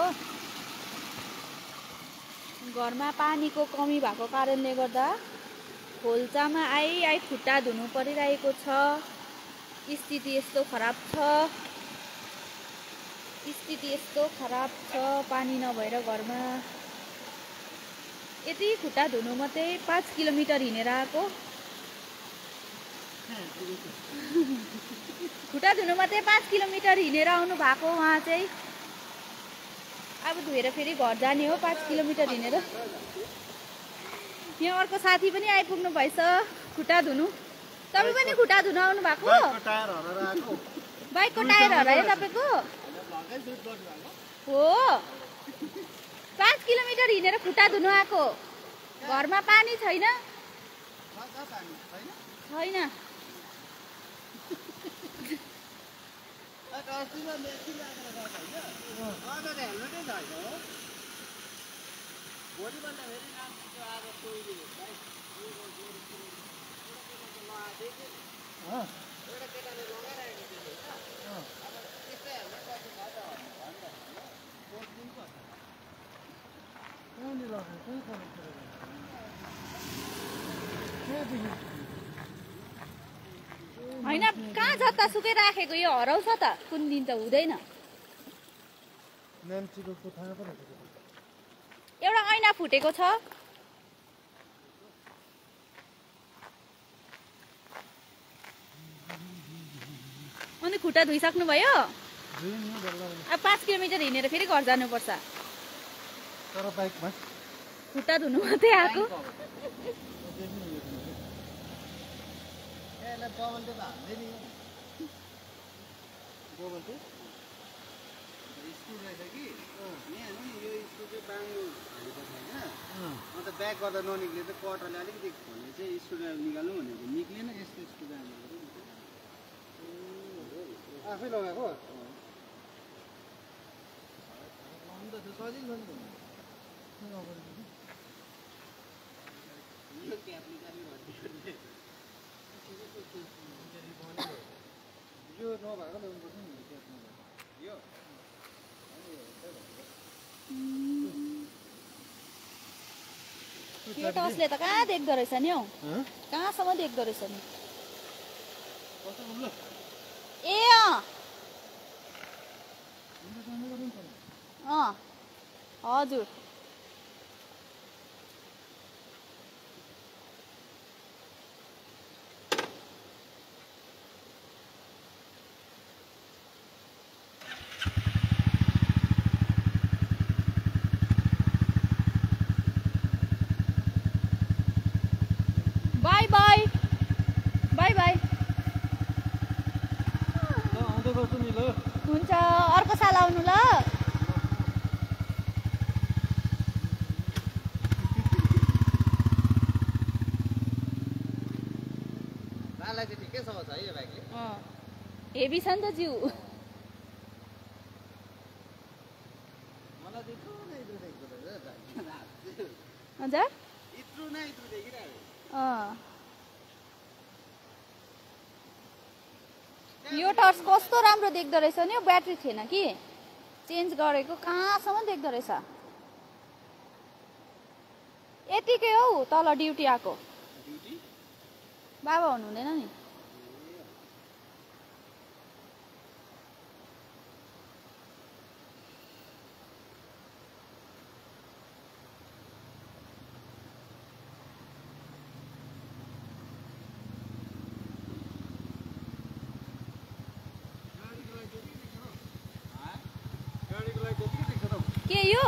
हो। घरमा पानीको कमी भएको कारणले गर्दा खोल्चामा आई खुट्टा धुनु परिरहेको छ। स्थिति यस्तो खराब छ, पानी नभएर घरमा यति खुट्टा धुनु मात्रै 5 किलोमिटर हिँडेर आएको। खुट्टा धुनु मात्रै 5 किलोमिटर हिँडेर आउनु भएको उहाँ चाहिँ। अब धोएर फेरि घर जाने हो 5 किलोमिटर हिँडेर। यहाँ अर्को साथी पनि आइपुग्नु भएछ खुट्टा धुनु। तपाईँ पनि खुट्टा धुन आउनु भएको? बाइकको टायर हरायो तपाईँको? हो, 5 किलोमिटर हिँडेर खुट्टा धुनु आएको। घरमा पानी छैन? छैन। होइन, कहाँ जतासुकै राखेको यो हराउँछ त, कुन दिन त हुँदैन। एउटा ऐना फुटेको छ। अनि खुट्टा धोइसक्नु भयो? अब 5 किलोमिटर हिँडेर फेरि घर जानुपर्छ। खुट्टा धुनु मात्रै आएको। ब्याक गर्दा ननिक्ले त कटरले अलिकति भने चाहिँ स्क्रुड्राइभर निकाल्नु भनेको निक्लेन। यस्तो स्क्रुड्राइभर आफै लगाएको सजिलो यो नभएको ल्याउनुपर्छ नि। यो टर्चले त कहाँ देख्दो रहेछ नि हौ, कहाँसम्म देख्दो रहेछ नि। ए हजुर। By by by by. हुन्छ, अर्को साल आउनु ल। हेभी छ नि त जिउ। हजुर यो टर्च कस्तो राम्रो देख्दो रहेछ नि। ब्याट्री थिएन कि, चेन्ज गरेको कहाँसम्म देख्दो रहेछ। यतिकै हौ तल ड्युटी आएको। बाबा हुनु हुँदैन नि। के यो?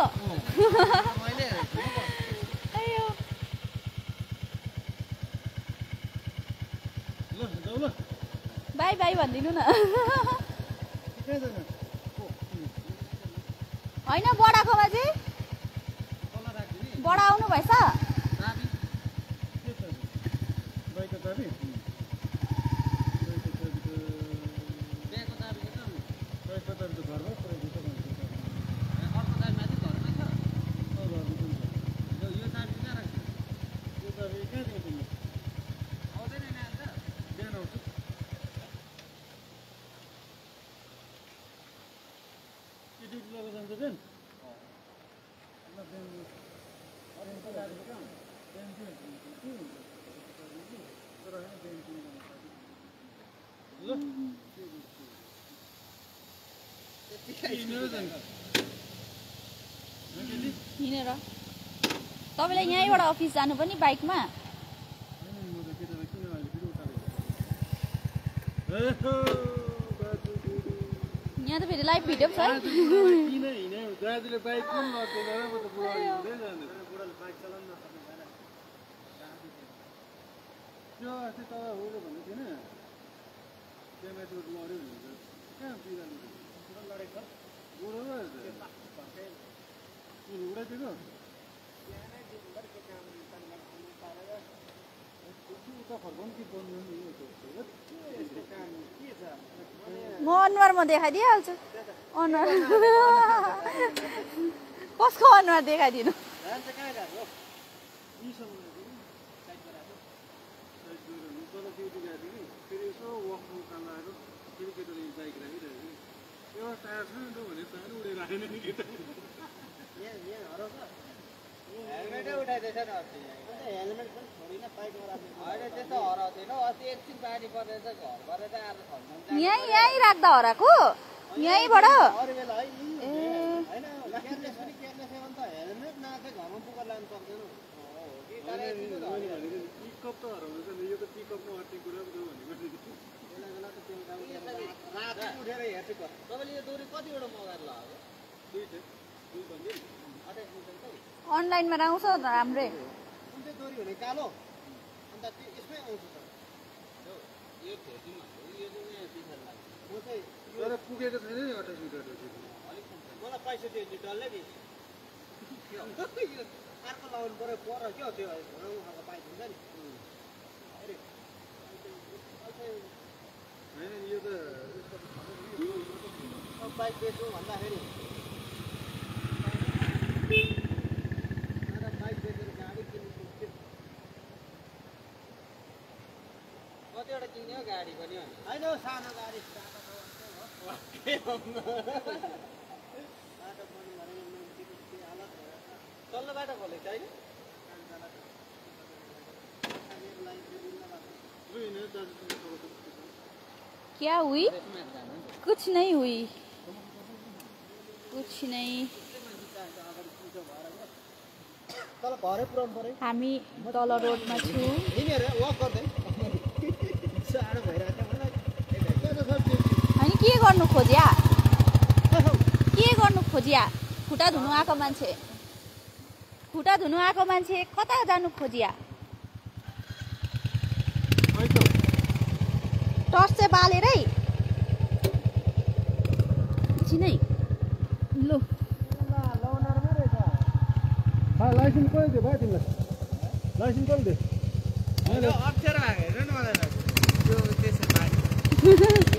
बाई बाई भनिदिनु न। होइन, बडाकोमा चाहिँ बडा आउनु भएछ। हिँडेर तपाईँले यहीँबाट अफिस जानु पनि बाइकमा यहाँ त फेरि लाइभ भिडियो छ है दाजुले बाइक पनि लड्दैन म त बुढा हुँदै जाँदैन बुढाले बाइक चलाउन नसक्ने भएर त्यो अस्ति तपाईँ हुँदै भन्नु थिएन क्यामेरा लड्यो भनेर कहाँ बिरालो लडेको बुढो उडाइदिएको उता फर्काउनु कि बन्नु म अनुहार म देखाइदिइहाल्छु अनुहार कसको अनुहार देखाइदिनु हेलमेटै उठाइदिएछ नि अस्ति हेलमेट पनि छोडिन बाइकमा राख्नु होइन त्यस्तो हराउँदैन अस्ति एकछिन बानी परेर चाहिँ घरबाट चाहिँ आएर खल्नु यहीँ राख्दा हराएको यहीँबाट अरू बेला है होइन केयरलेस पनि केयरलेस हो नि त हेलमेट नआएको घरमा पुगेर लानु सक्दैन पिकअप त हराउँदैछ नि यो त पिकअपमा अट्ने कुरा पो भनेको बेला बेला त त्यो राति उठेर हेर्छु तपाईँले यो दोरी कतिवटा मगाएर लगाएको दुई भन्दै अनलाइनमा आउँछ राम्रै कुन चाहिँ दोरी हुने कालो अन्त यसमै आउँछ त यो फेर्दिउँ यो चाहिँ यहाँ पछाडि लाग्छ म चाहिँ तर पुगेको छैन नि 28 मिटर अलिक मलाई पैसा दियो डल्लै नि अर्को लाउनु पऱ्यो पर क्या त्यो घुराउनु खालको पाइप हुन्छ नि होइन यो त बाइक बेच्नु भन्दाखेरि कतिवटा किन्ने हो गाडी पनि होइन सानो गाडी तल्लो बाटो खोलेको छैन क्या हुई कुछ नहीं हुई कुछ नहीं हामी तल रोडमा छु होइन के गर्नु खोजिया खुट्टा धुनु आएको मान्छे कता जानु खोजिया टर्च चाहिँ बालेरै नै लो लाइसेन्स कहिले दियो भाइ तिमीलाई लाइसेन्स कहिले दियो अप्ठ्यारो भएको हेर न मलाई त्यो त्यसै